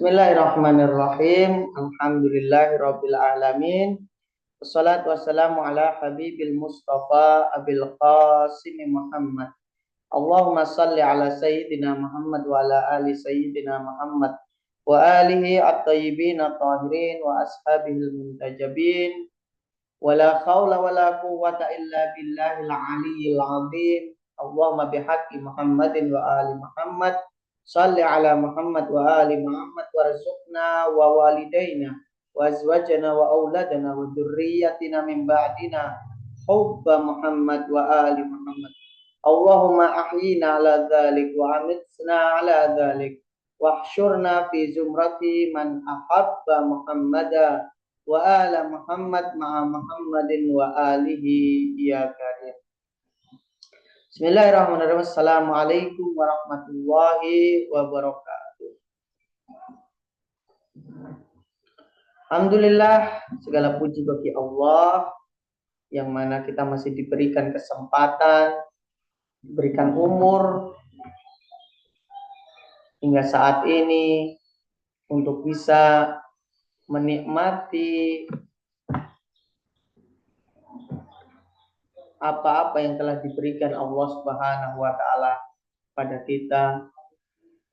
Bismillahirrahmanirrahim. Alhamdulillahirabbil alamin. Wassalatu wassalamu ala habibil mustafa abil qasim Muhammad. Allahumma salli ala sayyidina Muhammad wa ala ali sayyidina Muhammad wa alihi at-tayyibin at-tahirin wa ashabihil muntajabin. Wala khawla wala quwwata illa billahil aliyyil azim. Allahumma bihaqqi Muhammadin wa ali Muhammad salli ala Muhammad wa ali Muhammad warzuqna wa walidaina wa azwajana wa auladana wa dzurriyyatina min ba'dina hubba Muhammad wa ali Muhammad. Allahumma ahyina ala dzalik wa amitna ala dzalik wahsyurna fi zumrati man ahabba Muhammada wa ala Muhammad ma'a Muhammadin wa alihi ya karim. Bismillahirrahmanirrahim. Assalamualaikum warahmatullahi wabarakatuh. Alhamdulillah, segala puji bagi Allah yang mana kita masih diberikan kesempatan, diberikan umur hingga saat ini untuk bisa menikmati apa-apa yang telah diberikan Allah Subhanahu wa taala pada kita,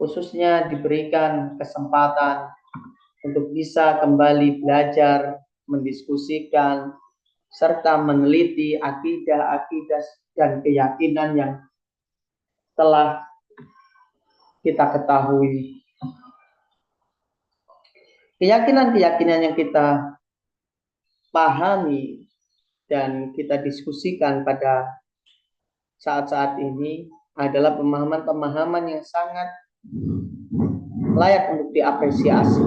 khususnya diberikan kesempatan untuk bisa kembali belajar, mendiskusikan serta meneliti akidah dan keyakinan yang telah kita ketahui. Keyakinan-keyakinan yang kita pahami dan kita diskusikan pada saat-saat ini adalah pemahaman-pemahaman yang sangat layak untuk diapresiasi.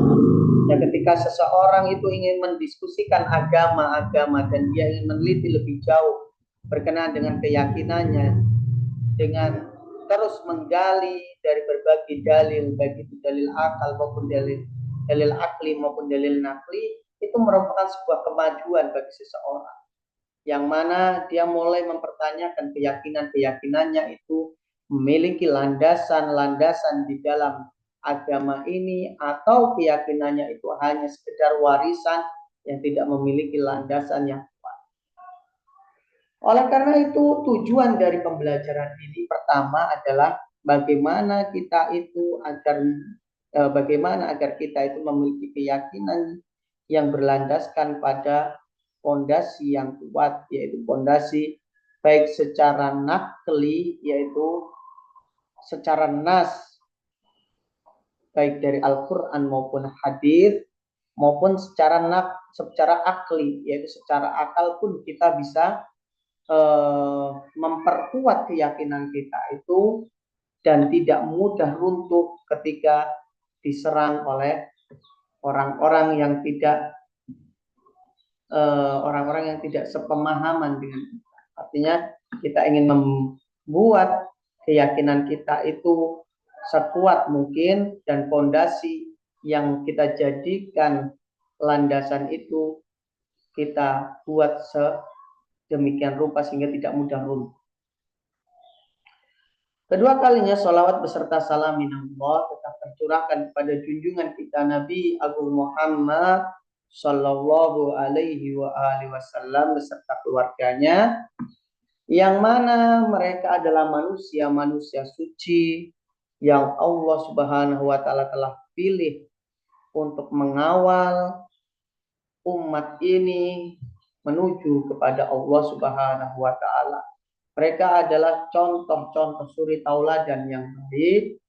Dan ketika seseorang itu ingin mendiskusikan agama-agama dan dia ingin meneliti lebih jauh berkenaan dengan keyakinannya, dengan terus menggali dari berbagai dalil, baik itu dalil akal maupun dalil akli maupun dalil nakli, itu merupakan sebuah kemajuan bagi seseorang, yang mana dia mulai mempertanyakan keyakinannya itu memiliki landasan-landasan di dalam agama ini, atau keyakinannya itu hanya sekedar warisan yang tidak memiliki landasan yang kuat. Oleh karena itu, tujuan dari pembelajaran ini pertama adalah bagaimana agar kita itu memiliki keyakinan yang berlandaskan pada fondasi yang kuat, yaitu fondasi baik secara nakli, yaitu secara nas, baik dari Al-Quran maupun hadis, maupun secara akli, yaitu secara akal pun kita bisa memperkuat keyakinan kita itu dan tidak mudah runtuh ketika diserang oleh orang-orang yang tidak sepemahaman dengan kita. Artinya kita ingin membuat keyakinan kita itu sekuat mungkin, dan fondasi yang kita jadikan landasan itu kita buat sedemikian rupa sehingga tidak mudah runtuh. Kedua kalinya sholawat beserta salam minallah tetap tercurahkan kepada junjungan kita Nabi Agung Muhammad Sallallahu alaihi wa alihi wasallam beserta keluarganya, yang mana mereka adalah manusia suci yang Allah Subhanahu wa taala telah pilih untuk mengawal umat ini menuju kepada Allah Subhanahu wa taala. Mereka adalah contoh-contoh suri tauladan yang baik,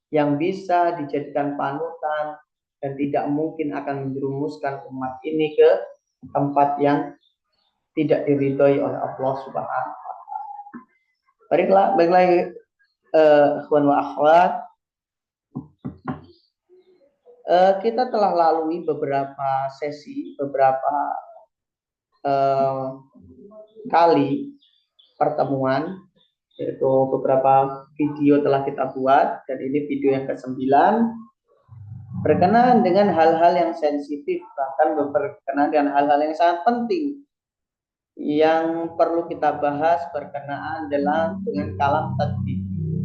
yang bisa dijadikan panutan dan tidak mungkin akan menjerumuskan umat ini ke tempat yang tidak diridhoi oleh Allah Subhanahu wa taala. Baiklah ikhwan wa akhwat, kita telah lalui beberapa sesi, beberapa kali pertemuan, yaitu beberapa video telah kita buat, dan ini video yang ke-9 berkenaan dengan hal-hal yang sensitif, bahkan berkenaan dengan hal-hal yang sangat penting yang perlu kita bahas berkenaan dengan kalam tadbir,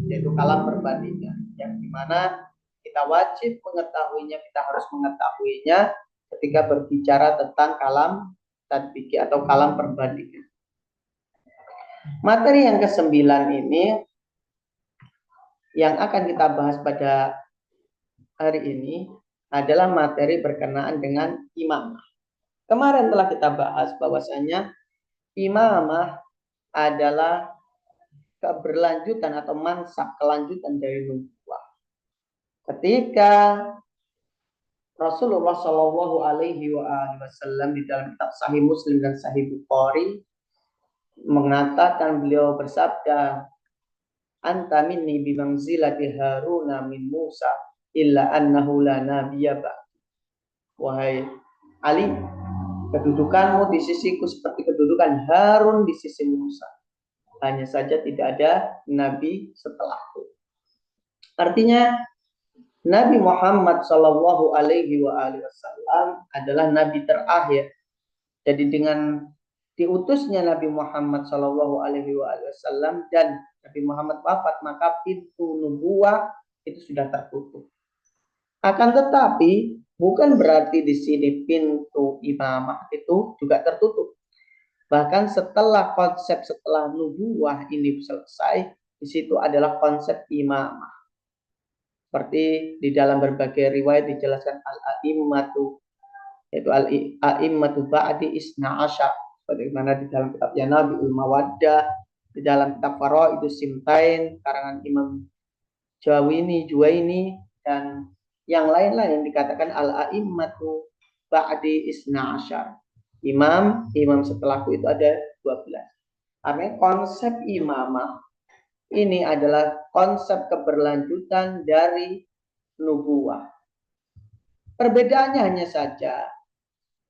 yaitu kalam perbandingan, yang dimana Kita wajib mengetahuinya, kita harus mengetahuinya ketika berbicara tentang kalam tatbiki atau kalam perbandingan. Materi yang ke-9 ini yang akan kita bahas pada hari ini adalah materi berkenaan dengan imamah. Kemarin telah kita bahas bahwasanya imamah adalah keberlanjutan atau mansak, kelanjutan dari nubuwah. Ketika Rasulullah Shallallahu Alaihi Wasallam di dalam kitab Sahih Muslim dan Sahih Bukhari mengatakan, beliau bersabda, "Anta minni bimanzilati Haruna min Musa illa annahu la nabiyya ba'd." Wahai Ali, kedudukanmu di sisiku seperti kedudukan Harun di sisi Musa. Hanya saja tidak ada nabi setelahku. Artinya Nabi Muhammad Shallallahu Alaihi Wasallam adalah nabi terakhir. Jadi dengan diutusnya Nabi Muhammad Shallallahu Alaihi Wasallam dan Nabi Muhammad wafat, maka pintu nubuwah itu sudah tertutup. Akan tetapi bukan berarti di sini pintu imamah itu juga tertutup. Bahkan setelah nubuwah ini selesai, di situ adalah konsep imamah. Seperti di dalam berbagai riwayat dijelaskan al-a'immatu, yaitu al-a'immatu ba'di isna asya, bagaimana di dalam kitabnya Nabiul Mawaddah, di dalam kitab Faraidus Simtain karangan Imam Juwaini dan yang lain-lain dikatakan al-a'immatu ba'di isna asya. Imam setelahku itu ada 12. Artinya konsep imamah ini adalah konsep keberlanjutan dari nubuwah. Perbedaannya hanya saja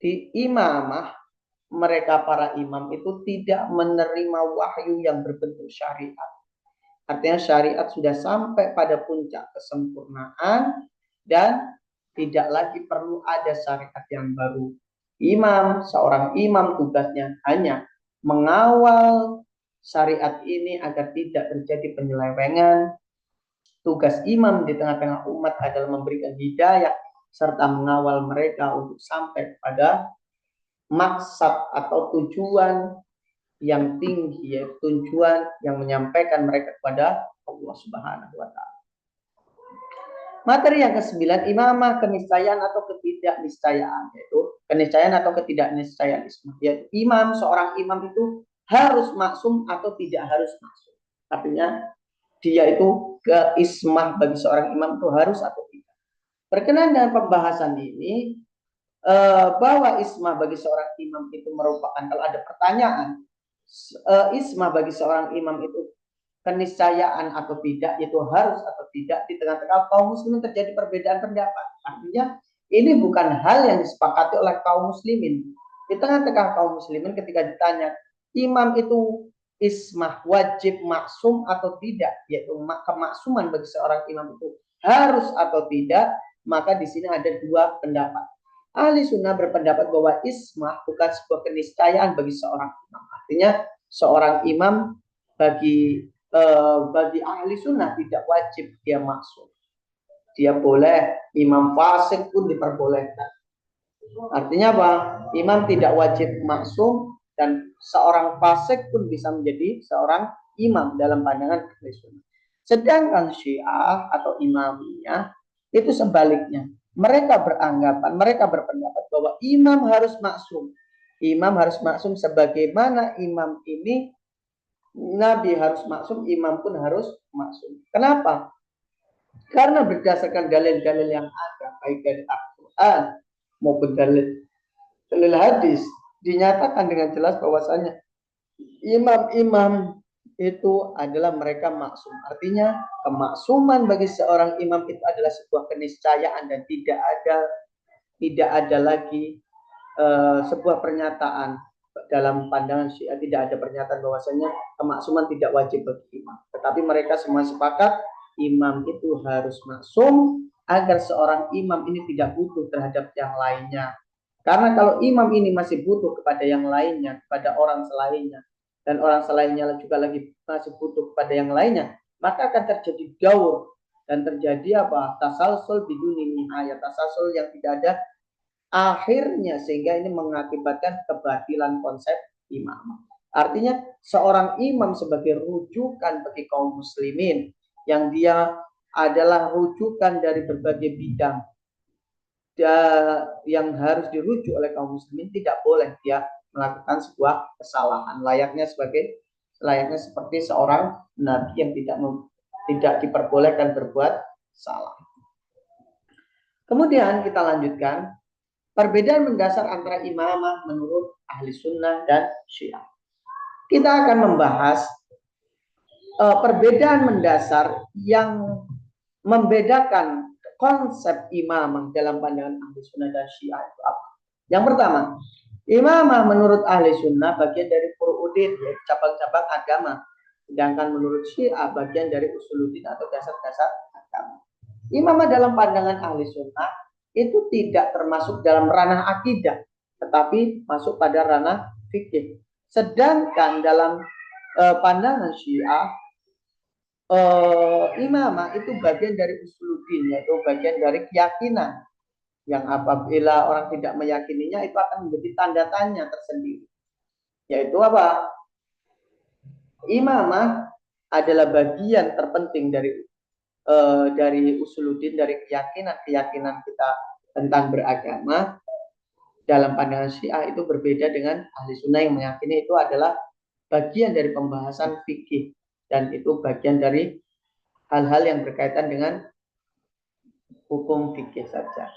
di imamah mereka para imam itu tidak menerima wahyu yang berbentuk syariat. Artinya syariat sudah sampai pada puncak kesempurnaan dan tidak lagi perlu ada syariat yang baru. Seorang imam tugasnya hanya mengawal syariat ini agar tidak terjadi penyelewengan. Tugas imam di tengah-tengah umat adalah memberikan hidayah serta mengawal mereka untuk sampai pada maksad atau tujuan yang tinggi, yaitu tujuan yang menyampaikan mereka kepada Allah Subhanahu wa Ta'ala. Materi yang ke-9, imamah keniscayaan atau ketidakniscayaan, yaitu keniscayaan atau ketidakniscayaan ismah. Yaitu seorang imam itu harus maksum atau tidak harus maksum. Artinya dia itu ismah bagi seorang imam itu harus atau tidak. Berkenaan dengan pembahasan ini, bahwa ismah bagi seorang imam itu merupakan, kalau ada pertanyaan, ismah bagi seorang imam itu keniscayaan atau tidak, itu harus atau tidak, di tengah-tengah kaum muslimin terjadi perbedaan pendapat. Artinya ini bukan hal yang disepakati oleh kaum muslimin. Di tengah-tengah kaum muslimin ketika ditanya imam itu ismah wajib maksum atau tidak, yaitu kemaksuman bagi seorang imam itu harus atau tidak, maka di sini ada dua pendapat. Ahli sunnah berpendapat bahwa ismah bukan sebuah keniscayaan bagi seorang imam. Artinya seorang imam bagi ahli sunnah tidak wajib dia maksum. Dia boleh, imam fasik pun diperbolehkan. Artinya apa? Imam tidak wajib maksum dan seorang fasik pun bisa menjadi seorang imam dalam pandangan ahli sunnah. Sedangkan Syiah atau Imamiyah itu sebaliknya. Mereka berpendapat bahwa imam harus maksum. Imam harus maksum sebagaimana imam ini Nabi harus maksum, imam pun harus maksum. Kenapa? Karena berdasarkan dalil-dalil yang ada, baik dari Al-Quran maupun dalil hadis, dinyatakan dengan jelas bahwasanya imam-imam itu adalah mereka maksum. Artinya kemaksuman bagi seorang imam itu adalah sebuah keniscayaan dan tidak ada lagi sebuah pernyataan. Dalam pandangan Syiah tidak ada pernyataan bahwasanya kemaksuman tidak wajib bagi imam. Tetapi mereka semua sepakat imam itu harus maksum agar seorang imam ini tidak butuh terhadap yang lainnya. Karena kalau imam ini masih butuh kepada yang lainnya, kepada orang selainnya, dan orang selainnya juga lagi masih butuh kepada yang lainnya, maka akan terjadi gaur dan terjadi apa? Tasalsul biduni nihayah, tasalsul yang tidak ada akhirnya, sehingga ini mengakibatkan kebatilan konsep imam. Artinya seorang imam sebagai rujukan bagi kaum muslimin yang dia adalah rujukan dari berbagai bidang yang harus dirujuk oleh kaum muslimin, tidak boleh dia melakukan sebuah kesalahan layaknya seperti seorang nabi yang tidak diperbolehkan berbuat salah. Kemudian kita lanjutkan perbedaan mendasar antara imamah menurut ahli sunnah dan syiah. Kita akan membahas perbedaan mendasar yang membedakan konsep imamah dalam pandangan ahli sunnah dan syiah itu apa? Yang pertama, imamah menurut ahli sunnah bagian dari furu'uddin, yaitu cabang-cabang agama. Sedangkan menurut syiah bagian dari usuluddin atau dasar-dasar agama. Imamah dalam pandangan ahli sunnah itu tidak termasuk dalam ranah akidah, tetapi masuk pada ranah fikih. Sedangkan dalam pandangan syiah, imamah itu bagian dari usuluddin, yaitu bagian dari keyakinan yang apabila orang tidak meyakininya itu akan menjadi tanda tanya tersendiri. Yaitu apa? Imamah adalah bagian terpenting dari usuluddin, dari keyakinan kita tentang beragama. Dalam pandangan syiah itu berbeda dengan ahli sunnah yang meyakini itu adalah bagian dari pembahasan fikih, dan itu bagian dari hal-hal yang berkaitan dengan hukum fikih saja.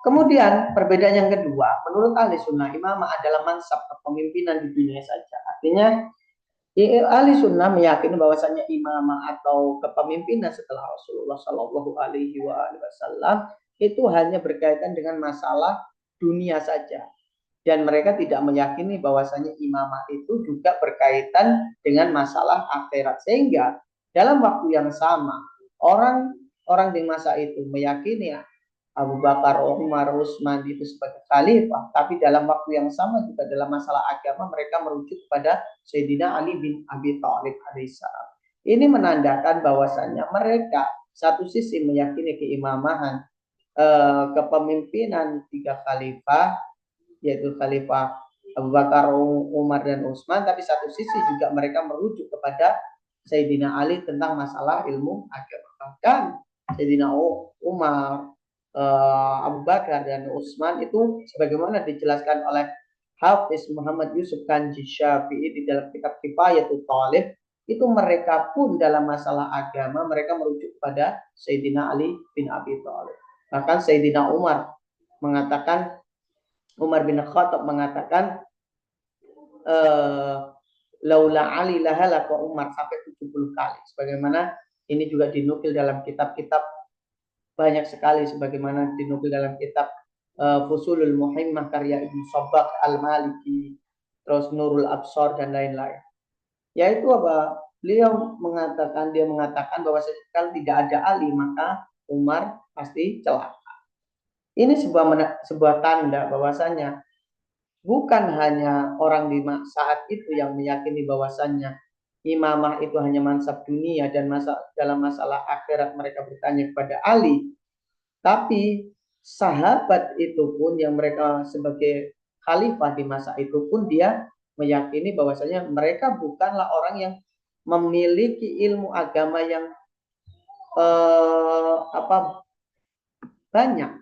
Kemudian perbedaan yang kedua, menurut ahli sunnah imamah adalah mansab kepemimpinan di dunia saja. Artinya ahli sunnah meyakini bahwasanya imamah atau kepemimpinan setelah Rasulullah Shallallahu Alaihi Wasallam itu hanya berkaitan dengan masalah dunia saja, dan mereka tidak meyakini bahwasanya imamah itu juga berkaitan dengan masalah akhirat, sehingga dalam waktu yang sama orang di masa itu meyakini Abu Bakar, Umar, Utsman itu sebagai khalifah, tapi dalam waktu yang sama juga dalam masalah agama mereka merujuk kepada Sayyidina Ali bin Abi Thalib alaihissalam. Ini menandakan bahwasanya mereka satu sisi meyakini keimamahan, kepemimpinan tiga khalifah, yaitu khalifah Abu Bakar, Umar, dan Utsman, tapi satu sisi juga mereka merujuk kepada Sayyidina Ali tentang masalah ilmu agama. Bahkan Sayyidina Umar, Abu Bakar, dan Utsman itu sebagaimana dijelaskan oleh Hafiz Muhammad Yusuf Kanji Syafi'i di dalam kitab Kifayatul Talib, itu mereka pun dalam masalah agama mereka merujuk pada Sayyidina Ali bin Abi Thalib. Bahkan Sayyidina Umar bin Khattab mengatakan laula Ali lahalaka Umar, sampai 70 kali. Sebagaimana ini juga dinukil dalam kitab-kitab banyak sekali, sebagaimana dinukil dalam kitab Fusulul Muhimmah karya Ibnu Sabbagh Al-Maliki, terus Nurul Absar, dan lain-lain. Yaitu apa? Beliau mengatakan bahwa kalau tidak ada Ali maka Umar pasti celaka. Ini sebuah tanda bahwasanya bukan hanya orang di saat itu yang meyakini bahwasanya imamah itu hanya mansab dunia dan dalam masalah akhirat mereka bertanya kepada Ali, tapi sahabat itu pun yang mereka sebagai khalifah di masa itu pun dia meyakini bahwasanya mereka bukanlah orang yang memiliki ilmu agama yang banyak,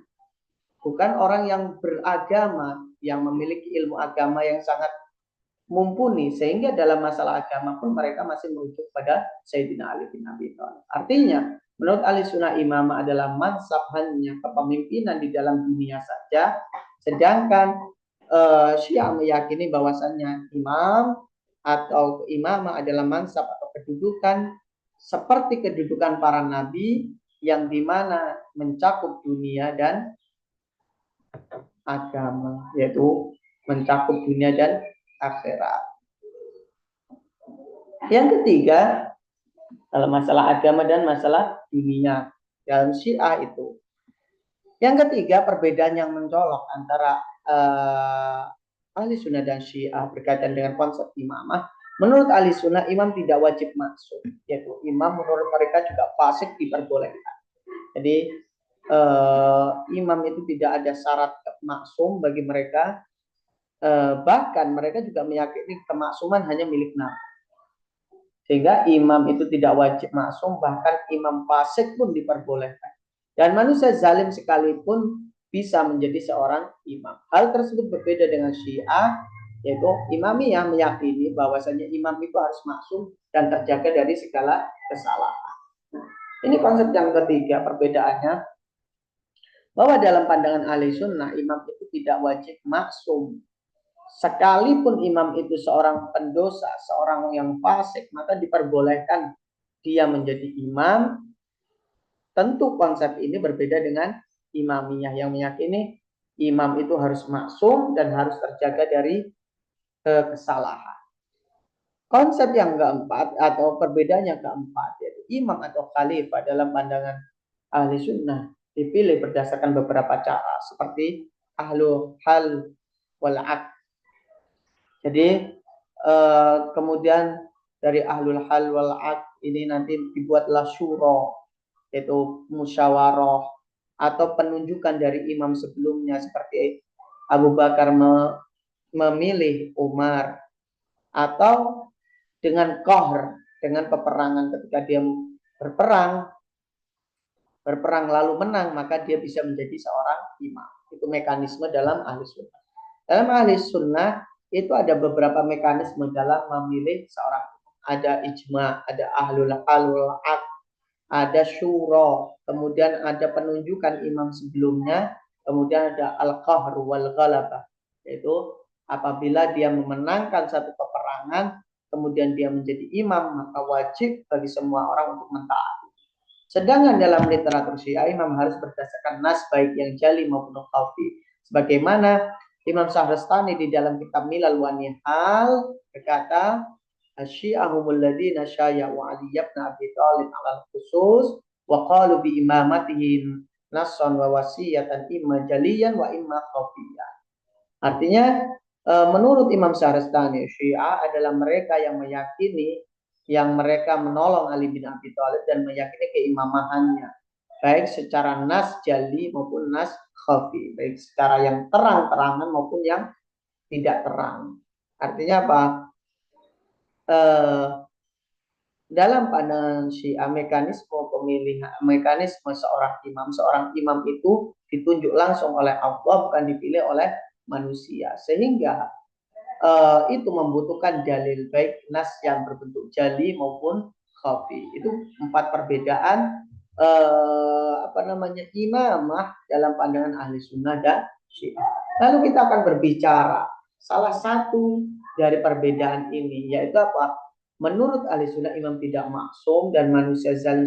bukan orang yang beragama yang memiliki ilmu agama yang sangat mumpuni, sehingga dalam masalah agama pun mereka masih merujuk pada Sayyidina Ali bin Abi Thalib. Artinya menurut ahli sunnah imamah adalah mansab, hanya kepemimpinan di dalam dunia saja, sedangkan Syiah meyakini bahwasannya imam atau imamah adalah mansab atau kedudukan seperti kedudukan para nabi yang dimana mencakup dunia dan agama, yaitu mencakup dunia dan akhirat. Yang ketiga, dalam masalah agama dan masalah dunia dalam Syiah itu. Yang ketiga, perbedaan yang mencolok antara ahli sunnah dan Syiah berkaitan dengan konsep imamah Menurut ahli sunnah, imam tidak wajib maksum, yaitu imam menurut mereka juga fasik diperbolehkan. Jadi imam itu tidak ada syarat maksum bagi mereka. Bahkan mereka juga meyakini kemaksuman hanya milik Nabi. Sehingga imam itu tidak wajib maksum, bahkan imam fasik pun diperbolehkan. Dan manusia zalim sekalipun bisa menjadi seorang imam. Hal tersebut berbeda dengan Syiah, yaitu Imamiyah meyakini bahwasanya imam itu harus maksum dan terjaga dari segala kesalahan. Ini konsep yang ketiga perbedaannya, bahwa dalam pandangan ahli sunnah imam itu tidak wajib maksum. Sekalipun imam itu seorang pendosa, seorang yang fasik, maka diperbolehkan dia menjadi imam. Tentu konsep ini berbeda dengan Imamiyah yang meyakini imam itu harus maksum dan harus terjaga dari kesalahan. Konsep yang keempat atau perbedaan yang keempat, yaitu imam atau khalifah dalam pandangan ahli sunnah dipilih berdasarkan beberapa cara, seperti ahlul hal wal aqd. Jadi kemudian dari ahlul hal wal aqd ini nanti dibuatlah syura, yaitu musyawarah atau penunjukan dari imam sebelumnya, seperti Abu Bakar memilih Umar, atau dengan qahr, dengan peperangan, ketika dia berperang lalu menang, maka dia bisa menjadi seorang imam. Itu mekanisme dalam ahli sunnah. Dalam ahli sunnah itu ada beberapa mekanisme dalam memilih seorang imam. Ada ijma, ada ahlul halul aqd, ada syura, kemudian ada penunjukan imam sebelumnya, kemudian ada al-qahr wal ghalabah, yaitu apabila dia memenangkan satu peperangan, kemudian dia menjadi imam, maka wajib bagi semua orang untuk mentaati. Sedangkan dalam literatur Syiah, imam harus berdasarkan nas baik yang jali maupun khafi. Sebagaimana Imam Syahrastani di dalam kitab Milal wa Nihal berkata, Asy-Syi'ahumul ladzina syaya'u Ali ibn Abi Thalib 'alal khusus wa qalu bi imamatihi nassan wa wasiyatan imma jaliyan wa imma khafiyan. Artinya menurut Imam Syahrastani, Syiah adalah mereka yang meyakini, yang mereka menolong Ali bin Abi Thalib dan meyakini keimamahannya, baik secara nas jali maupun nas khafi, baik secara yang terang-terangan maupun yang tidak terang. Artinya apa? Dalam pandangan Syiah, mekanisme seorang imam itu ditunjuk langsung oleh Allah, bukan dipilih oleh manusia, sehingga itu membutuhkan dalil baik nas yang berbentuk jali maupun khafi. Itu 4 perbedaan imamah dalam pandangan ahli sunnah dan Syiah. Lalu kita akan berbicara salah satu dari perbedaan ini, yaitu apa? Menurut ahli sunnah imam tidak maksum dan manusia zalim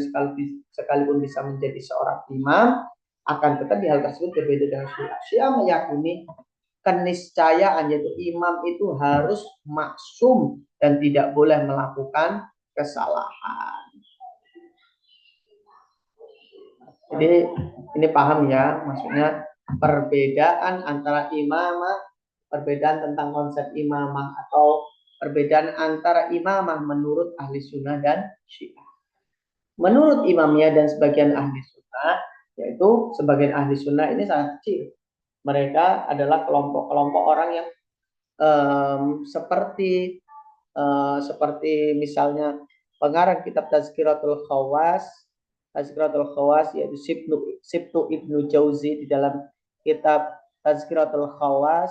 sekalipun bisa menjadi seorang imam, akan tetapi hal tersebut berbeda dengan Syiah. Syiah meyakini keniscayaan, yaitu imam itu harus maksum dan tidak boleh melakukan kesalahan. Jadi ini paham ya, maksudnya perbedaan antara imamah, perbedaan tentang konsep imamah, atau perbedaan antara imamah menurut ahli sunnah dan Syiah. Menurut Imamiyah dan sebagian ahli sunnah, yaitu sebagian ahli sunnah ini sangat kecil. Mereka adalah kelompok-kelompok orang yang seperti misalnya pengarang kitab Tazkiratul Khawas, yaitu Sibtu Ibnu Jauzi di dalam kitab Tazkiratul Khawas.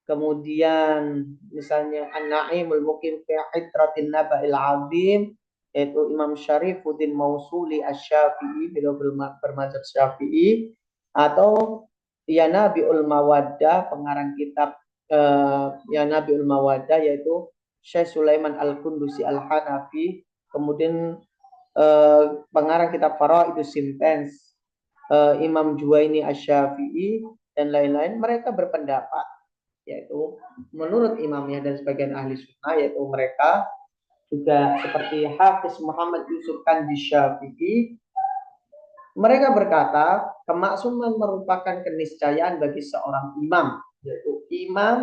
Kemudian misalnya An-Na'imul Muqim fi Hitratin Naba'il Azim, yaitu Imam Syarifuddin Mausuli Asy-Syafi'i, beliau bermadzhab Syafi'i. Atau Ya Nabiul Mawaddah, pengarang kitab Ya Nabiul Mawaddah, yaitu Syekh Sulaiman Al-Kundusi Al-Hanafi. Kemudian pengarang kitab Faraidus Sintens, Imam Juwaini Asy-Syafi'i dan lain-lain. Mereka berpendapat, yaitu menurut Imamiyah dan sebagian ahli sunnah, yaitu mereka juga seperti Hafiz Muhammad Yusuf Kandi Syafi'i, mereka berkata kemaksuman merupakan keniscayaan bagi seorang imam, yaitu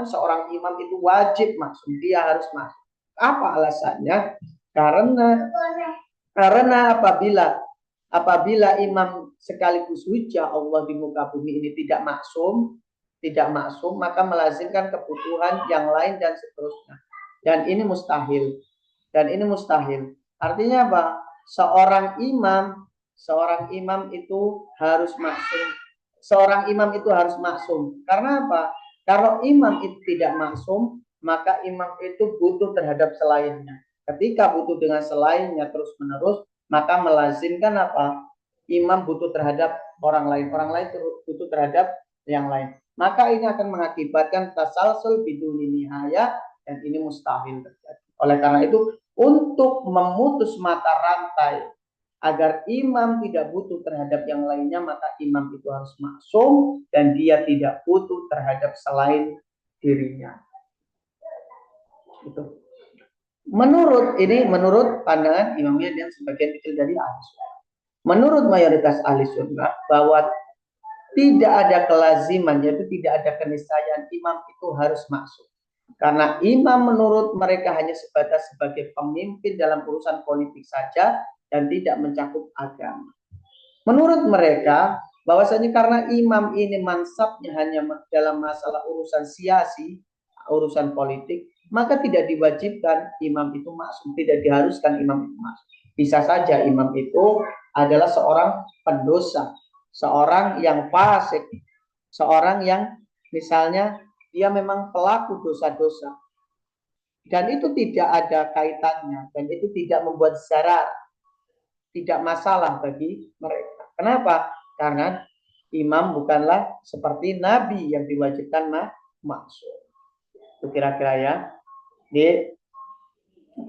seorang imam itu wajib maksum, dia harus maksum. Apa alasannya? Karena apabila imam sekaligus hujah Allah di muka bumi ini tidak maksum, maka melazimkan kebutuhan yang lain dan seterusnya. Dan ini mustahil. Artinya apa? Seorang imam itu harus maksum. Seorang imam itu harus maksum. Karena apa? Kalau imam itu tidak maksum, maka imam itu butuh terhadap selainnya. Ketika butuh dengan selainnya terus-menerus, maka melazimkan apa? Imam butuh terhadap orang lain butuh terhadap yang lain. Maka ini akan mengakibatkan tasalsul biduni nihaya, dan ini mustahil terjadi. Oleh karena itu, untuk memutus mata rantai agar imam tidak butuh terhadap yang lainnya, maka imam itu harus maksum dan dia tidak butuh terhadap selain dirinya. Itu. Menurut pandangan imamnya dan sebagian kecil dari ahli sunnah. Menurut mayoritas ahli sunnah bahwa tidak ada kelaziman, yaitu tidak ada keniscayaan imam itu harus maksum. Karena imam menurut mereka hanya sebatas sebagai pemimpin dalam urusan politik saja dan tidak mencakup agama. Menurut mereka, bahwasanya karena imam ini mansabnya hanya dalam masalah urusan siasi, urusan politik, maka tidak diwajibkan imam itu maksum, tidak diharuskan imam itu maksum. Bisa saja imam itu adalah seorang pendosa, seorang yang fasik, seorang yang misalnya dia memang pelaku dosa-dosa, dan itu tidak ada kaitannya, dan itu tidak membuat zarar, tidak masalah bagi mereka. Kenapa? Karena imam bukanlah seperti nabi yang diwajibkan maksum. Itu kira-kira ya. Di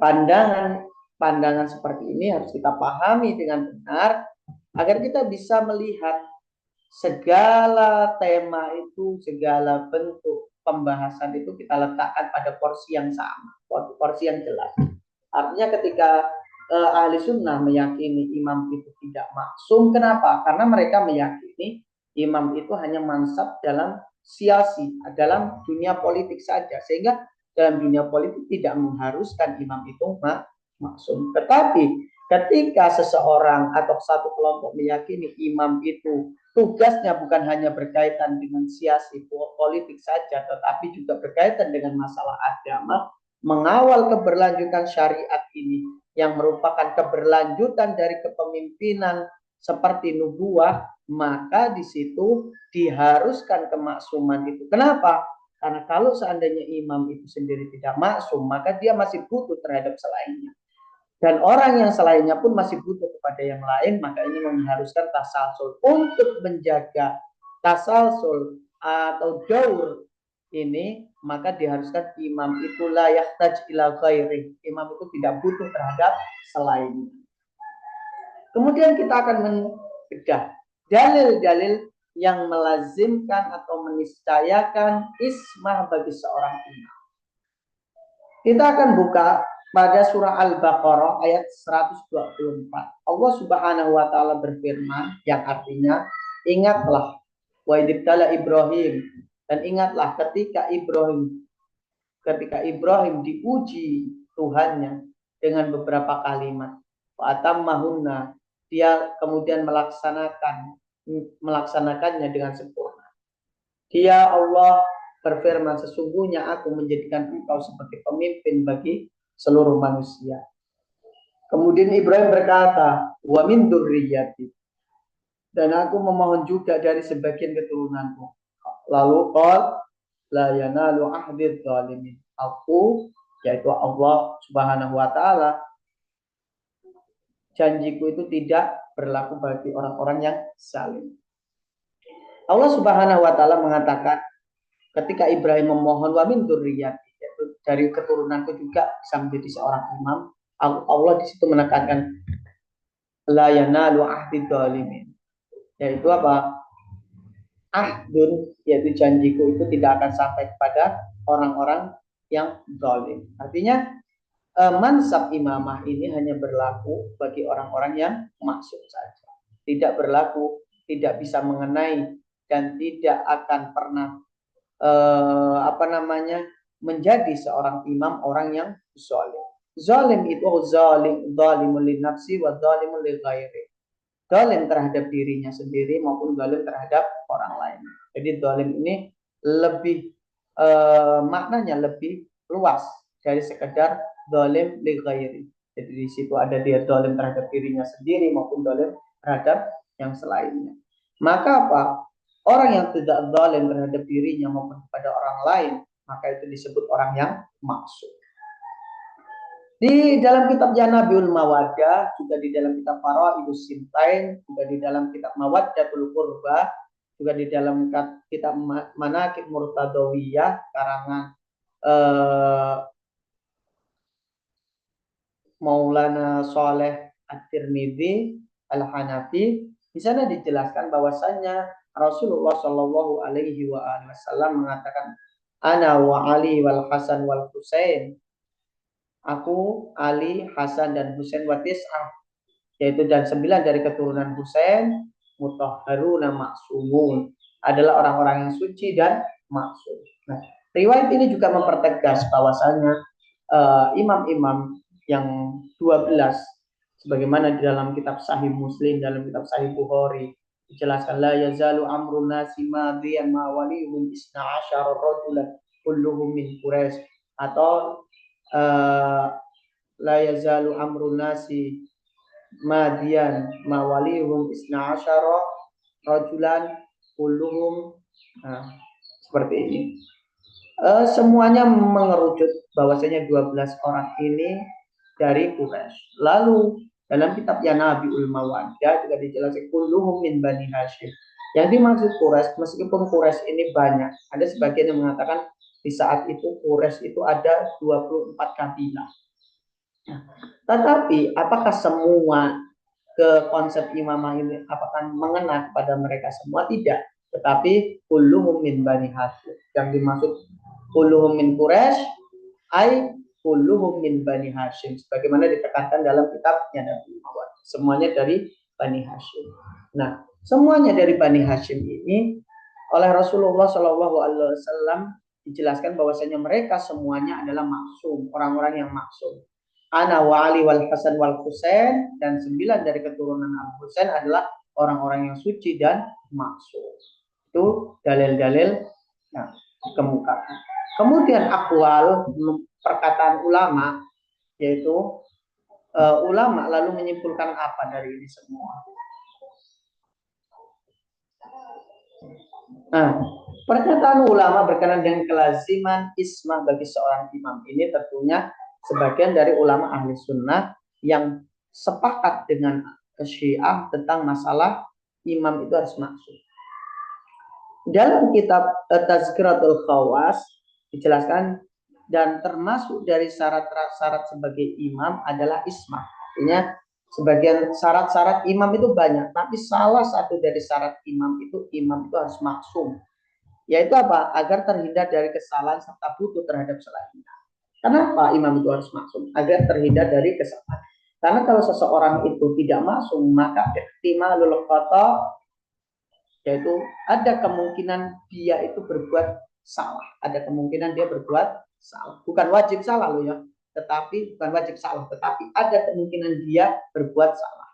pandangan seperti ini harus kita pahami dengan benar agar kita bisa melihat segala tema itu, segala bentuk pembahasan itu kita letakkan pada porsi yang sama, porsi yang jelas. Artinya ketika ahli sunnah meyakini imam itu tidak maksum, kenapa? Karena mereka meyakini imam itu hanya mansab dalam siasi, dalam dunia politik saja, sehingga dalam dunia politik tidak mengharuskan imam itu maksum. Tetapi ketika seseorang atau satu kelompok meyakini imam itu tugasnya bukan hanya berkaitan dengan siasi politik saja, tetapi juga berkaitan dengan masalah agama, mengawal keberlanjutan syariat ini yang merupakan keberlanjutan dari kepemimpinan seperti nubuah, maka di situ diharuskan kemaksuman itu. Kenapa? Karena kalau seandainya imam itu sendiri tidak maksum, maka dia masih butuh terhadap selainnya. Dan orang yang selainnya pun masih butuh kepada yang lain, maka ini mengharuskan tasalsul. Untuk menjaga tasalsul atau daur ini, maka diharuskan imam itu la yahtaj ila ghairi. Imam itu tidak butuh terhadap selainnya. Kemudian kita akan membedah dalil-dalil yang melazimkan atau meniscayakan ismah bagi seorang imam. Kita akan buka pada surah Al-Baqarah ayat 124. Allah Subhanahu wa taala berfirman yang artinya, ingatlah wa idibtala Ibrahim, dan ingatlah ketika Ibrahim diuji Tuhannya dengan beberapa kalimat. Wa atammahunna, dia kemudian melaksanakannya dengan sempurna. Dia Allah berfirman, sesungguhnya aku menjadikan engkau sebagai pemimpin bagi seluruh manusia. Kemudian Ibrahim berkata, wa min dzurriyyati, dan aku memohon juga dari sebagian keturunanku. Lalu qala la yanalu ahdi dzalimin. Aku, yaitu Allah Subhanahu wa taala, janjiku itu tidak berlaku bagi orang-orang yang zalim. Allah Subhanahu wa taala mengatakan ketika Ibrahim memohon wa min dzurriyyati, yaitu dari keturunanku juga bisa menjadi seorang imam, Allah di situ menekankan la yanalu ahdi dzalimin. Yaitu apa? Ahdun, yaitu janjiku itu tidak akan sampai kepada orang-orang yang zalim. Artinya mansab imamah ini hanya berlaku bagi orang-orang yang maksum saja. Tidak berlaku, tidak bisa mengenai, dan tidak akan pernah menjadi seorang imam orang yang zalim. Zalim itu zalimun lin nafsi wa zalimun lil ghairi. Zalim terhadap dirinya sendiri maupun zalim terhadap orang lain. Jadi zalim ini lebih maknanya lebih luas dari sekedar zalim lil ghairi. Jadi di situ ada dia zalim terhadap dirinya sendiri maupun zalim terhadap yang selainnya. Maka apa? Orang yang tidak zalim terhadap dirinya maupun kepada orang lain, maka itu disebut orang yang maksum. Di dalam kitab Nabiul Mawaddah, juga di dalam kitab Faraidus Sintain, juga di dalam kitab Mawaddatul Qurba, juga di dalam kitab Manaqib Murtadawiyah karangan Maulana Saleh At-Tirmidzi Al-Hanafi, di sana dijelaskan bahwasanya Rasulullah Shallallahu Alaihi Wasallam mengatakan, Ana wa Ali wal Hasan wal Husain, aku, Ali, Hasan dan Husain wa tis'ah, yaitu dan 9 dari keturunan Husain, mutahharuna ma'sumun, adalah orang-orang yang suci dan maksum. Nah, riwayat ini juga mempertegas bahwasanya imam-imam yang 12 sebagaimana di dalam kitab Sahih Muslim, dalam kitab Sahih Bukhari dijelaskan, la yazalu amrun nasi madiyan ma waliyuhum isna asyara rajulan kulluhum min Quraisy, atau la yazalu amrun nasi madiyan ma waliyuhum isna asyara rajulan kulluhum, seperti ini. Semuanya mengerucut bahwasanya 12 orang ini dari Quraisy. Lalu dalam kitab Nabiul Mawaddah juga dijelaskan kulluhum min Bani Hashim. Yang dimaksud Quraisy, meskipun Quraisy ini banyak, ada sebagian yang mengatakan di saat itu Quraisy itu ada 24 kabilah. Tetapi apakah semua ke konsep imamah ini apakah mengena kepada mereka semua? Tidak. Tetapi kulluhum min Bani Hashim. Yang dimaksud kulluhum min Quraisy ay kulluhum min Bani Hashim, sebagaimana ditekankan dalam kitabnya Nabi Muhammad. Semuanya dari Bani Hashim. Nah, semuanya dari Bani Hashim ini oleh Rasulullah Shallallahu Alaihi Wasallam dijelaskan bahwasanya mereka semuanya adalah maksum, orang-orang yang maksum. Ana wa Ali wal Hasan wal Husain, dan 9 dari keturunan Al Husain adalah orang-orang yang suci dan maksum. Itu dalil-dalil yang dikemukakan. Kemudian akwal, perkataan ulama, yaitu ulama lalu menyimpulkan apa dari ini semua. Nah, perkataan ulama berkenaan dengan kelaziman ismah bagi seorang imam ini tentunya sebagian dari ulama ahli sunnah yang sepakat dengan Syiah tentang masalah imam itu harus maksum. Dalam kitab Tazkiratul Khawas dijelaskan, dan termasuk dari syarat-syarat sebagai imam adalah ismah. Artinya sebagian syarat-syarat imam itu banyak, tapi salah satu dari syarat imam itu harus maksum. Yaitu apa? Agar terhindar dari kesalahan serta butuh terhadap selainnya. Kenapa imam itu harus maksum? Agar terhindar dari kesalahan. Karena kalau seseorang itu tidak maksum, maka ihtimalul khata, yaitu ada kemungkinan dia itu berbuat salah. Ada kemungkinan dia berbuat salah. Bukan wajib salah loh ya. Tetapi bukan wajib salah, tetapi ada kemungkinan dia berbuat salah.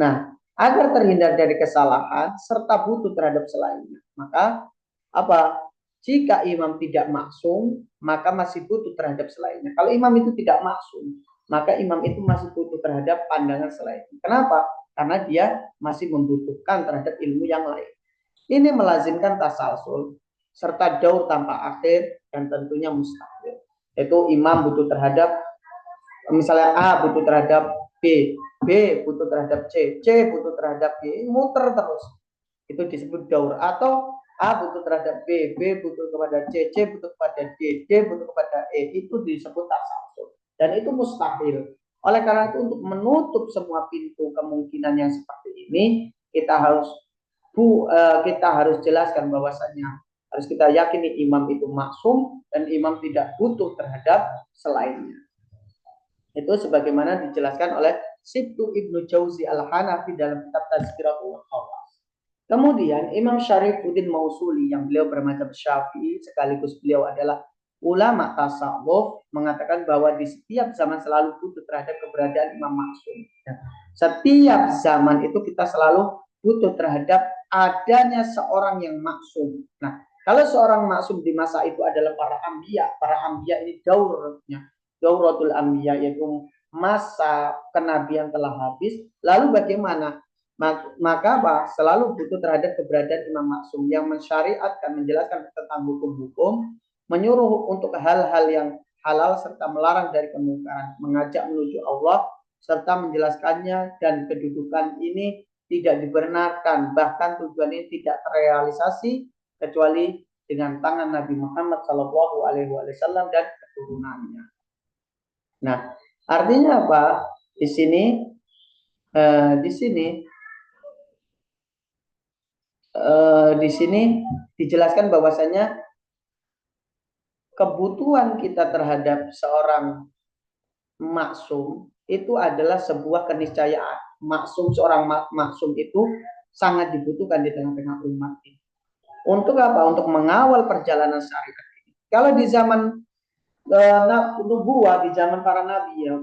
Nah, agar terhindar dari kesalahan serta butuh terhadap selainnya, maka apa? Jika imam tidak maksum, maka masih butuh terhadap selainnya. Kalau imam itu tidak maksum, maka imam itu masih butuh terhadap pandangan selainnya. Kenapa? Karena dia masih membutuhkan terhadap ilmu yang lain. Ini melazimkan tasalsul serta daur tanpa akhir dan tentunya mustahil. Itu imam butuh terhadap, misalnya A butuh terhadap B, B butuh terhadap C, C butuh terhadap B, muter terus. Itu disebut daur. Atau A butuh terhadap B, B butuh kepada C, C butuh kepada D, D butuh kepada E. Itu disebut tasalsul. Dan itu mustahil. Oleh karena itu untuk menutup semua pintu kemungkinan yang seperti ini, kita harus jelaskan bahwasanya harus kita yakini imam itu maksum dan imam tidak butuh terhadap selainnya. Itu sebagaimana dijelaskan oleh Sibtu Ibnu Jauzi Al-Hanafi dalam kitab Tazkiratul Khawas. Kemudian Imam Syarifuddin Mausuli yang beliau bermadzhab Syafi'i sekaligus beliau adalah ulama tasawuf mengatakan bahwa di setiap zaman selalu butuh terhadap keberadaan imam maksum. Setiap zaman itu kita selalu butuh terhadap adanya seorang yang maksum. Nah, kalau seorang maksum di masa itu adalah para ambia ini dauratul ambia, yaitu masa kenabian telah habis, lalu bagaimana? Maka apa? Selalu butuh terhadap keberadaan imam maksum yang mensyariatkan, menjelaskan tentang hukum-hukum, menyuruh untuk hal-hal yang halal serta melarang dari kemungkaran, mengajak menuju Allah serta menjelaskannya, dan kedudukan ini tidak dibenarkan, bahkan tujuan ini tidak terrealisasi kecuali dengan tangan Nabi Muhammad Shallallahu Alaihi Wasallam dan keturunannya. Nah, artinya apa? Di sini dijelaskan bahwasanya kebutuhan kita terhadap seorang maksum itu adalah sebuah keniscayaan. Seorang maksum itu sangat dibutuhkan di tengah-tengah umat ini. Untuk apa? Untuk mengawal perjalanan syariat ini. Kalau di zaman nubuwah, di zaman para nabi, ya,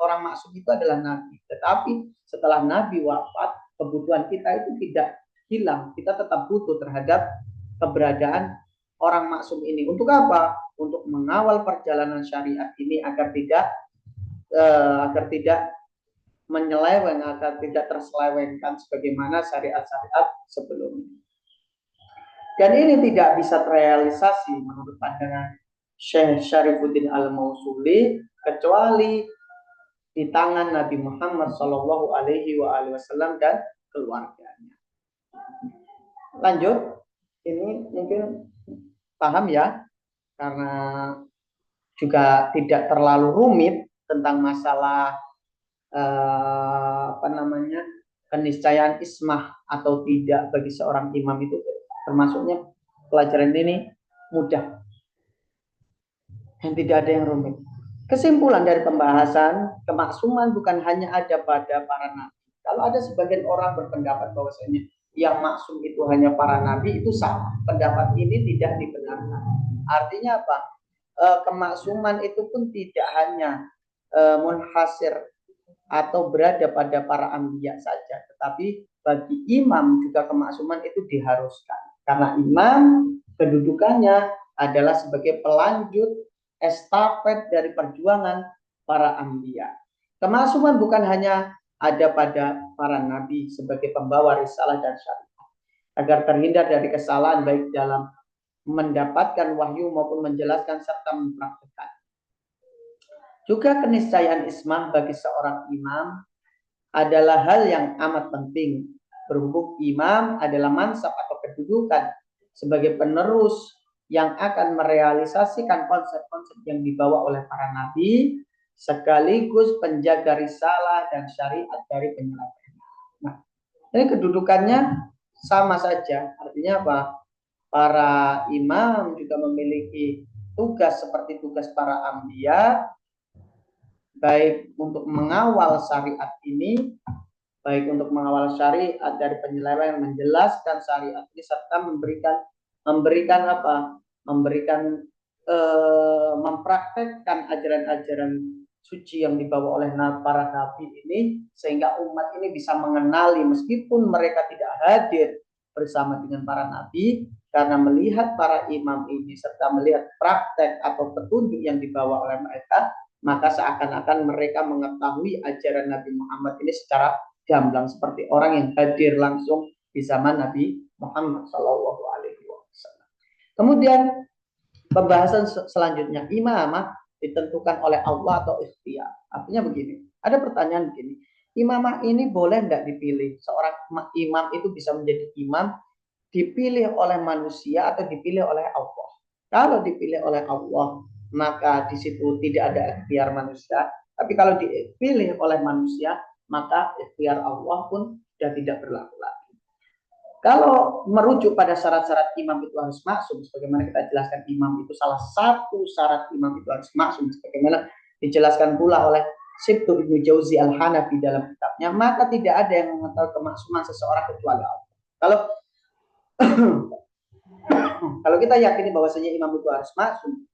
orang maksum itu adalah nabi. Tetapi setelah nabi wafat, kebutuhan kita itu tidak hilang. Kita tetap butuh terhadap keberadaan orang maksum ini. Untuk apa? Untuk mengawal perjalanan syariat ini agar tidak menyeleweng, agar tidak terselewengkan sebagaimana syariat-syariat sebelumnya. Dan ini tidak bisa terrealisasi menurut pandangan Syekh Syarifuddin Al-Mausuli kecuali di tangan Nabi Muhammad Shallallahu Alaihi Wasallam dan keluarganya. Lanjut, ini mungkin paham ya, karena juga tidak terlalu rumit tentang masalah keniscayaan ismah atau tidak bagi seorang imam itu, termasuknya pelajaran ini mudah dan tidak ada yang rumit. Kesimpulan dari pembahasan, kemaksuman bukan hanya ada pada para nabi. Kalau ada sebagian orang berpendapat bahwasanya yang maksum itu hanya para nabi, itu salah. Pendapat ini tidak dibenarkan. Artinya apa? Kemaksuman itu pun tidak hanya munhasir atau berada pada para anbiya saja, tetapi bagi imam juga kemaksuman itu diharuskan, karena imam kedudukannya adalah sebagai pelanjut estafet dari perjuangan para anbiya. Kemaksuman bukan hanya ada pada para nabi sebagai pembawa risalah dan syariat, agar terhindar dari kesalahan baik dalam mendapatkan wahyu maupun menjelaskan serta mempraktikkan. Juga keniscayaan ismah bagi seorang imam adalah hal yang amat penting, berhubung imam adalah mansab atau kedudukan sebagai penerus yang akan merealisasikan konsep-konsep yang dibawa oleh para nabi, sekaligus penjaga risalah dan syariat dari penyelenggaranya. Nah, ini kedudukannya sama saja, artinya apa? Para imam juga memiliki tugas seperti tugas para anbiya, baik untuk mengawal syariat ini, baik untuk mengawal syariat dari penyeleweng, menjelaskan syariat ini, serta mempraktekkan ajaran-ajaran suci yang dibawa oleh para nabi ini, sehingga umat ini bisa mengenali meskipun mereka tidak hadir bersama dengan para nabi, karena melihat para imam ini serta melihat praktek atau petunjuk yang dibawa oleh mereka, maka seakan-akan mereka mengetahui ajaran Nabi Muhammad ini secara gamblang, seperti orang yang hadir langsung di zaman Nabi Muhammad Shallallahu Alaihi Wasallam. Kemudian pembahasan selanjutnya, imamah ditentukan oleh Allah atau ikhtiar. Artinya begini, ada pertanyaan begini, imamah ini boleh nggak dipilih? Seorang imam itu bisa menjadi imam dipilih oleh manusia atau dipilih oleh Allah? Kalau dipilih oleh Allah, maka di situ tidak ada ikhtiar manusia. Tapi kalau dipilih oleh manusia, maka ikhtiar Allah pun sudah tidak berlaku lagi. Kalau merujuk pada syarat-syarat imam itu harus maksum, sebagaimana kita jelaskan, imam itu salah satu syarat imam itu harus maksum, sebagaimana dijelaskan pula oleh Sibtu Ibnu Jauzi Al-Hanafi dalam kitabnya, maka tidak ada yang mengetahui kemaksuman seseorang kecuali Allah. Kalau kita yakini bahwasanya imam itu harus maksum,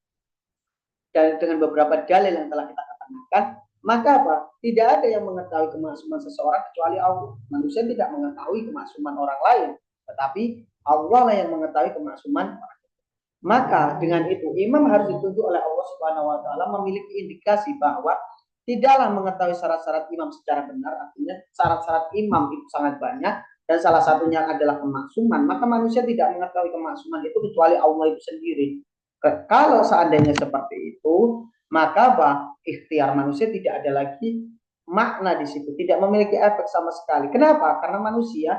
dan dengan beberapa dalil yang telah kita katakan, maka apa? Tidak ada yang mengetahui kemaksuman seseorang kecuali Allah. Manusia tidak mengetahui kemaksuman orang lain, tetapi Allah lah yang mengetahui kemaksuman. Maka dengan itu imam harus ditunjuk oleh Allah Subhanahu wa taala memiliki indikasi bahwa tidaklah mengetahui syarat-syarat imam secara benar, artinya syarat-syarat imam itu sangat banyak dan salah satunya adalah kemaksuman. Maka manusia tidak mengetahui kemaksuman itu kecuali Allah itu sendiri. Kalau seandainya seperti itu, maka apa? Ikhtiar manusia tidak ada lagi makna di situ, tidak memiliki efek sama sekali. Kenapa? Karena manusia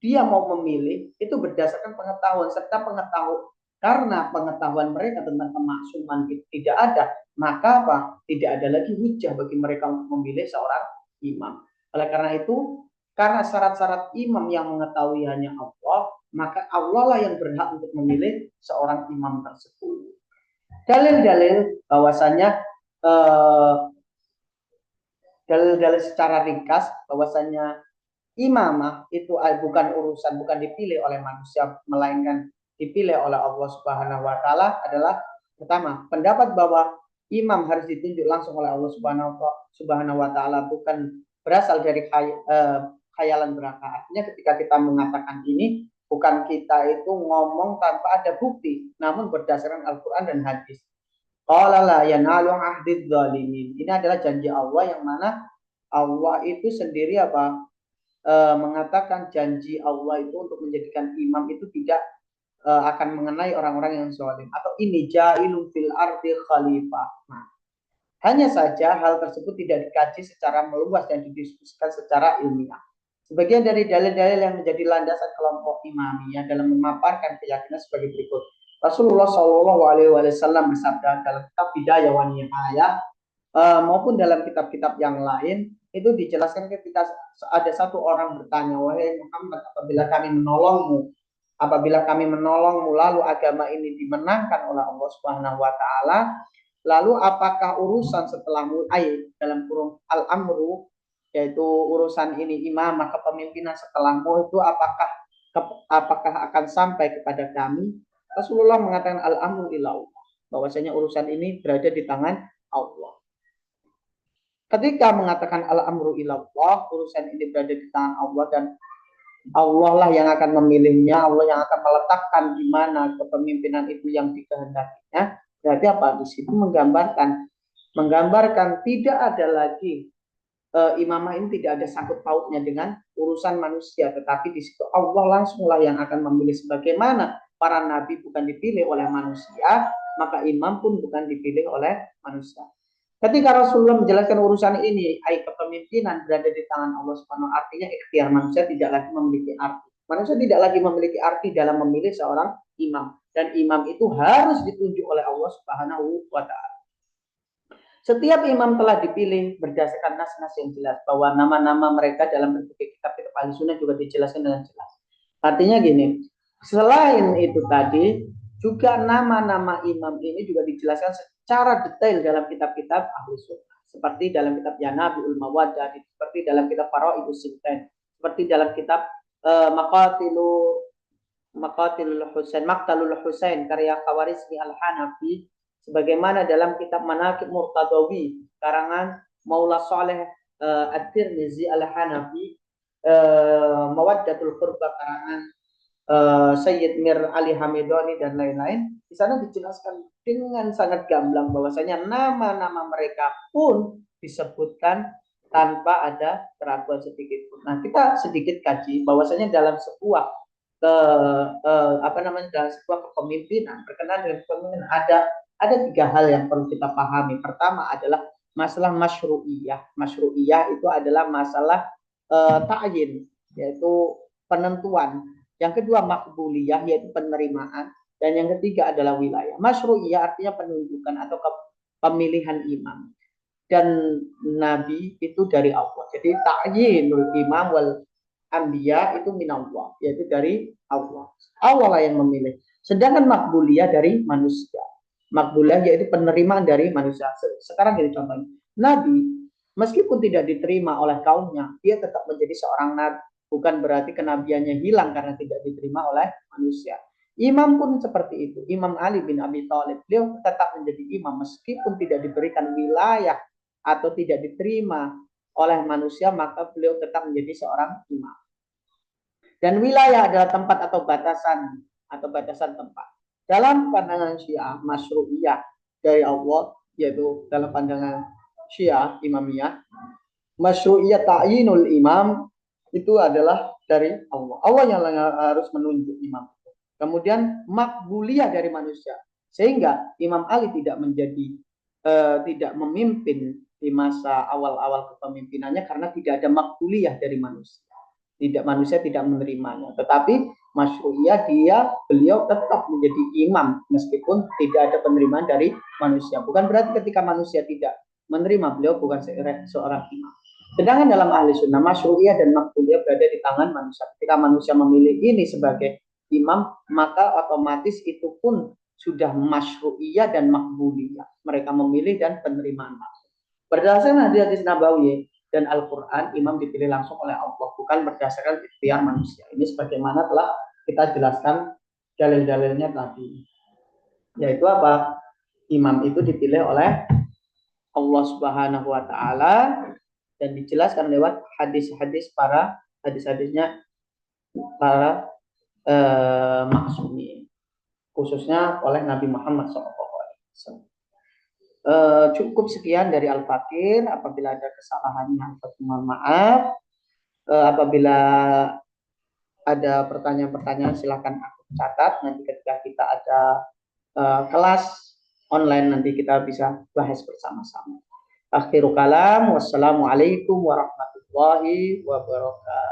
dia mau memilih itu berdasarkan pengetahuan serta pengetahuan, karena pengetahuan mereka tentang kemaksuman itu tidak ada, maka apa? Tidak ada lagi hujah bagi mereka untuk memilih seorang imam. Oleh karena itu, karena syarat-syarat imam yang mengetahui hanya Allah, maka Allah lah yang berhak untuk memilih seorang imam tersebut. Dalil-dalil bahwasanya dalil-dalil secara ringkas bahwasanya imamah itu bukan urusan, bukan dipilih oleh manusia, melainkan dipilih oleh Allah Subhanahu wa taala adalah pertama, pendapat bahwa imam harus ditunjuk langsung oleh Allah Subhanahu wa taala, bukan berasal dari khayalan belaka. Artinya ketika kita mengatakan ini, bukan kita itu ngomong tanpa ada bukti, namun berdasarkan Al-Qur'an dan hadis. Qala la yanalu ahdidz zalimin. Ini adalah janji Allah yang mana Allah itu sendiri apa? Mengatakan janji Allah itu untuk menjadikan imam itu tidak akan mengenai orang-orang yang zalim, atau ini ja'ilun fil ardi khalifah. Nah, hanya saja hal tersebut tidak dikaji secara meluas dan didiskusikan secara ilmiah. Sebagian dari dalil-dalil yang menjadi landasan kelompok imamiyah dalam memaparkan keyakinan sebagai berikut. Rasulullah Shallallahu Alaihi Wasallam bersabda dalam kitab Bidayah wa Nihayah maupun dalam kitab-kitab yang lain, itu dijelaskan ketika ada satu orang bertanya, wahai Muhammad, apabila kami menolongmu lalu agama ini dimenangkan oleh Allah Subhanahu wa taala, lalu apakah urusan setelahmu, dalam kurung al-amru, yaitu urusan ini imamah kepemimpinan setelahmu itu apakah akan sampai kepada kami? Rasulullah mengatakan al-amru ila Allah, bahwasanya urusan ini berada di tangan Allah. Ketika mengatakan al-amru ilallah, urusan ini berada di tangan Allah dan Allah lah yang akan memilihnya, Allah yang akan meletakkan di mana kepemimpinan itu yang dikehendakinya. Berarti apa? Di situ menggambarkan tidak ada lagi imamah ini tidak ada sangkut pautnya dengan urusan manusia, tetapi di situ Allah langsunglah yang akan memilih. Sebagaimana para nabi bukan dipilih oleh manusia, maka imam pun bukan dipilih oleh manusia. Ketika Rasulullah menjelaskan urusan ini, kepemimpinan berada di tangan Allah Subhanahu, artinya ikhtiar manusia tidak lagi memiliki arti. Manusia tidak lagi memiliki arti dalam memilih seorang imam, dan imam itu harus ditunjuk oleh Allah Subhanahu wa taala. Setiap imam telah dipilih berdasarkan nas-nas yang jelas, bahwa nama-nama mereka dalam berbagai kitab-kitab Ahlussunnah juga dijelaskan dengan jelas. Artinya gini, selain itu tadi, juga nama-nama imam ini juga dijelaskan secara detail dalam kitab-kitab Ahlussunnah, seperti dalam kitab Yanabiul Mawaddah, seperti dalam kitab Faraidus Sinten, seperti dalam kitab Maqatilul Husain karya Khawarizmi Al-Hanafi, sebagaimana dalam kitab Manaqib Murtadawi karangan Maula Saleh At-Tirmizi Al-Hanafi, Mawaddatul Qurba karangan Sayyid Mir Ali Hamidani dan lain-lain. Di sana dijelaskan dengan sangat gamblang bahwasanya nama-nama mereka pun disebutkan tanpa ada keraguan sedikit pun. Nah, kita sedikit kaji bahwasanya dalam sebuah dalam sebuah kepemimpinan, berkenaan dengan kepemimpinan ada tiga hal yang perlu kita pahami. Pertama adalah masalah masyru'iyah. Masyru'iyah itu adalah masalah ta'yin, yaitu penentuan. Yang kedua makbuliyah, yaitu penerimaan. Dan yang ketiga adalah wilayah. Masyru'iyah artinya penunjukan atau pemilihan imam. Dan nabi itu dari Allah. Jadi ta'yinul imam wal anbiya itu minallah, yaitu dari Allah. Allah lah yang memilih. Sedangkan makbuliyah dari manusia. Makbuliyah yaitu penerimaan dari manusia. Sekarang jadi contohnya, nabi meskipun tidak diterima oleh kaumnya, dia tetap menjadi seorang nabi. Bukan berarti kenabiannya hilang karena tidak diterima oleh manusia. Imam pun seperti itu. Imam Ali bin Abi Thalib, beliau tetap menjadi imam meskipun tidak diberikan wilayah atau tidak diterima oleh manusia, maka beliau tetap menjadi seorang imam. Dan wilayah adalah tempat atau batasan tempat. Dalam pandangan Syiah, masyru'iyah dari Allah, yaitu dalam pandangan Syiah Imamiyah, masyru'iyah ta'yinul imam itu adalah dari Allah. Allah yang harus menunjuk imam. Kemudian makbuliyah dari manusia, sehingga Imam Ali tidak memimpin di masa awal-awal kepemimpinannya karena tidak ada makbuliyah dari manusia. Manusia tidak menerimanya, tetapi masyru'iyah beliau tetap menjadi imam meskipun tidak ada penerimaan dari manusia. Bukan berarti ketika manusia tidak menerima beliau bukan seorang imam. Sedangkan dalam ahli sunnah, masyru'iyah dan makbuliyah berada di tangan manusia. Ketika manusia memilih ini sebagai imam, maka otomatis itu pun sudah masyru'iyah dan makbuliyah. Mereka memilih dan penerimaan langsung. Berdasarkan hadis Nabawi dan Al-Quran, imam dipilih langsung oleh Allah, bukan berdasarkan ikhtiar manusia. Ini sebagaimana telah kita jelaskan dalil-dalilnya tadi. Yaitu apa? Imam itu dipilih oleh Allah Subhanahu wa taala dan dijelaskan lewat hadis-hadisnya para maksumi, khususnya oleh Nabi Muhammad SAW. Cukup sekian dari Al-Fakir. Apabila ada kesalahannya, mohon maaf. Apabila ada pertanyaan-pertanyaan, silakan aku catat. Nanti ketika kita ada kelas online, nanti kita bisa bahas bersama-sama. Akhirul kalam, wassalamualaikum warahmatullahi wabarakatuh.